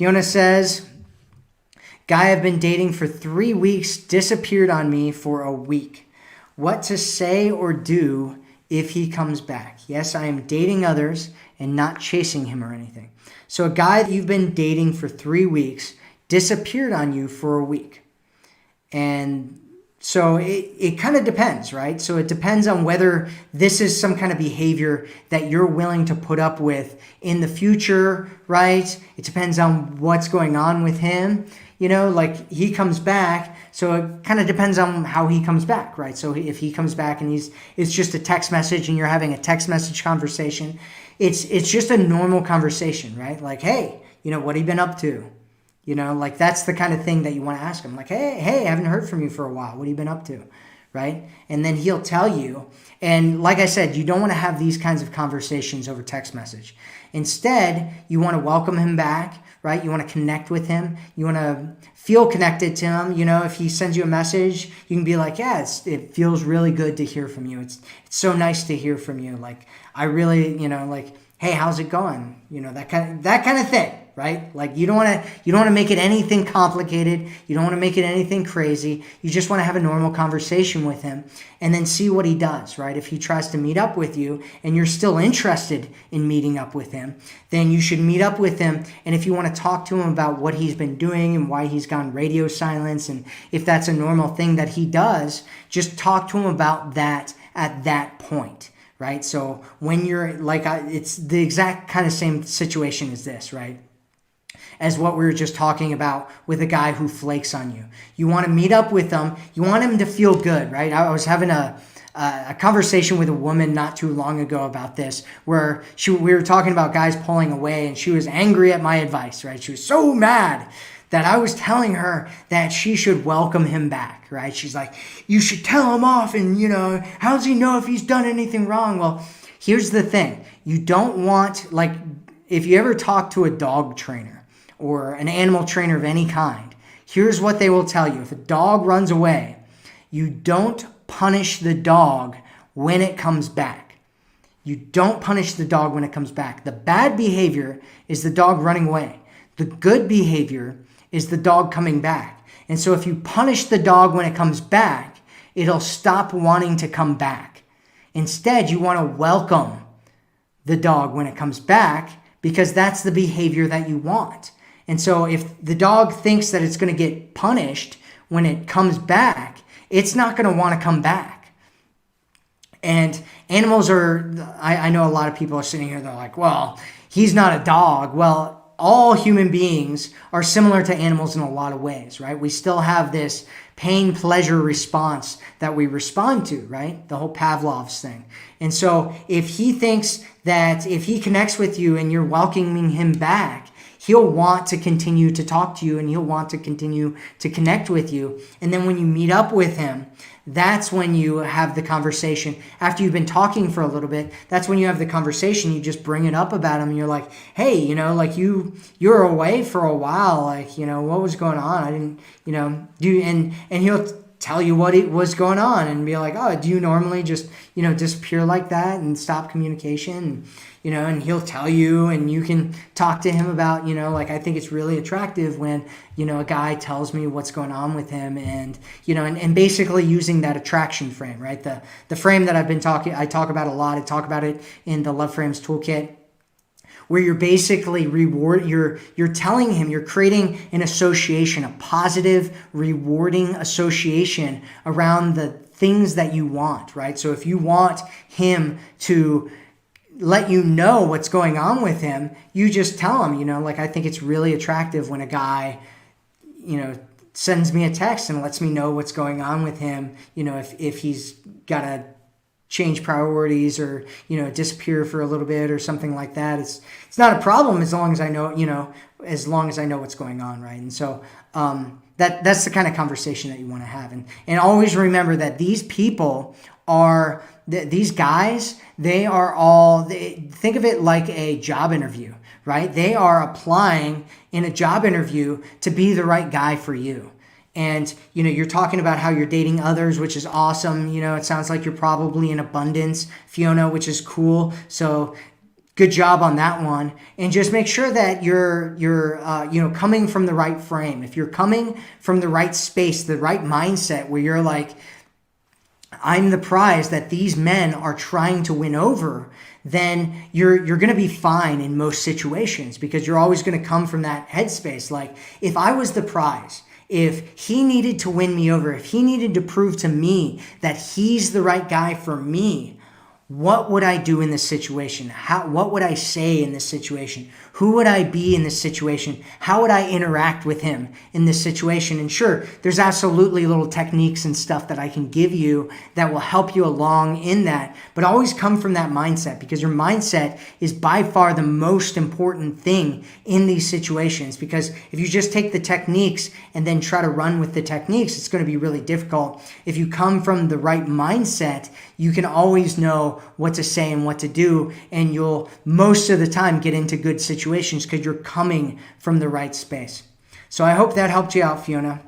Fiona says, guy I've been dating for 3 weeks disappeared on me for a week. What to say or do if he comes back? Yes, I am dating others and not chasing him or anything. So a guy that you've been dating for 3 weeks disappeared on you for a week. And so it kind of depends, right? So it depends on whether this is some kind of behavior that you're willing to put up with in the future, right? It depends on what's going on with him. Like he comes back, so it kind of depends on how he comes back, right? So if he comes back and it's just a text message and you're having a text message conversation, it's just a normal conversation, right? Like, hey, what have you been up to? Like that's the kind of thing that you want to ask him. Like, hey, I haven't heard from you for a while. What have you been up to? Right? And then he'll tell you. And like I said, you don't want to have these kinds of conversations over text message. Instead, you want to welcome him back, right? You want to connect with him. You want to feel connected to him. If he sends you a message, you can be like, yeah, it feels really good to hear from you. It's so nice to hear from you. Like, I really, like, hey, how's it going? That kind of thing. Right? Like you don't want to make it anything complicated. You don't want to make it anything crazy. You just want to have a normal conversation with him and then see what he does, right? If he tries to meet up with you and you're still interested in meeting up with him, then you should meet up with him. And if you want to talk to him about what he's been doing and why he's gone radio silence, and if that's a normal thing that he does, just talk to him about that at that point. Right? So when you're like, it's the exact kind of same situation as this, right? As what we were just talking about with a guy who flakes on you. You want to meet up with him. You want him to feel good, right? I was having a conversation with a woman not too long ago about this, where we were talking about guys pulling away, and she was angry at my advice, right? She was so mad that I was telling her that she should welcome him back, right? She's like, you should tell him off, and how does he know if he's done anything wrong? Well, here's the thing. You don't want, like, if you ever talk to a dog trainer, or an animal trainer of any kind, here's what they will tell you. If a dog runs away, you don't punish the dog when it comes back. You don't punish the dog when it comes back. The bad behavior is the dog running away. The good behavior is the dog coming back. And so if you punish the dog when it comes back, it'll stop wanting to come back. Instead, you want to welcome the dog when it comes back, because that's the behavior that you want. And so if the dog thinks that it's going to get punished when it comes back, it's not going to want to come back. And animals I know a lot of people are sitting here, they're like, well, he's not a dog. Well, all human beings are similar to animals in a lot of ways, right? We still have this pain-pleasure response that we respond to, right? The whole Pavlov's thing. And so if he thinks that if he connects with you and you're welcoming him back, he'll want to continue to talk to you, and he'll want to continue to connect with you. And then when you meet up with him, that's when you have the conversation. After you've been talking for a little bit, that's when you have the conversation. You just bring it up about him, and you're like, hey, like you're away for a while. Like, what was going on? I didn't, and he'll tell you what was going on and be like, oh, do you normally just, disappear like that and stop communication? And he'll tell you, and you can talk to him about, like, I think it's really attractive when, a guy tells me what's going on with him, and, and basically using that attraction frame, right? The frame that I talk about a lot. I talk about it in the Love Frames Toolkit, where you're basically you're telling him, you're creating an association, a positive, rewarding association around the things that you want, right? So if you want him to let you know what's going on with him, you just tell him, like, I think it's really attractive when a guy, sends me a text and lets me know what's going on with him, if he's got to change priorities or, disappear for a little bit or something like that. It's not a problem as long as I know, as long as I know what's going on, right? And so that's the kind of conversation that you want to have. And always remember that these people are, these guys, they are all, think of it like a job interview, right? They are applying in a job interview to be the right guy for you. And, you're talking about how you're dating others, which is awesome. It sounds like you're probably in abundance, Fiona, which is cool. So good job on that one. And just make sure that you're coming from the right frame. If you're coming from the right space, the right mindset where you're like, I'm the prize that these men are trying to win over, then you're going to be fine in most situations, because you're always going to come from that headspace. Like, if I was the prize, if he needed to win me over, if he needed to prove to me that he's the right guy for me, what would I do in this situation? What would I say in this situation? Who would I be in this situation? How would I interact with him in this situation? And sure, there's absolutely little techniques and stuff that I can give you that will help you along in that. But always come from that mindset, because your mindset is by far the most important thing in these situations. Because if you just take the techniques and then try to run with the techniques, it's going to be really difficult. If you come from the right mindset, you can always know what to say and what to do, and you'll most of the time get into good situations because you're coming from the right space. So I hope that helped you out, Fiona.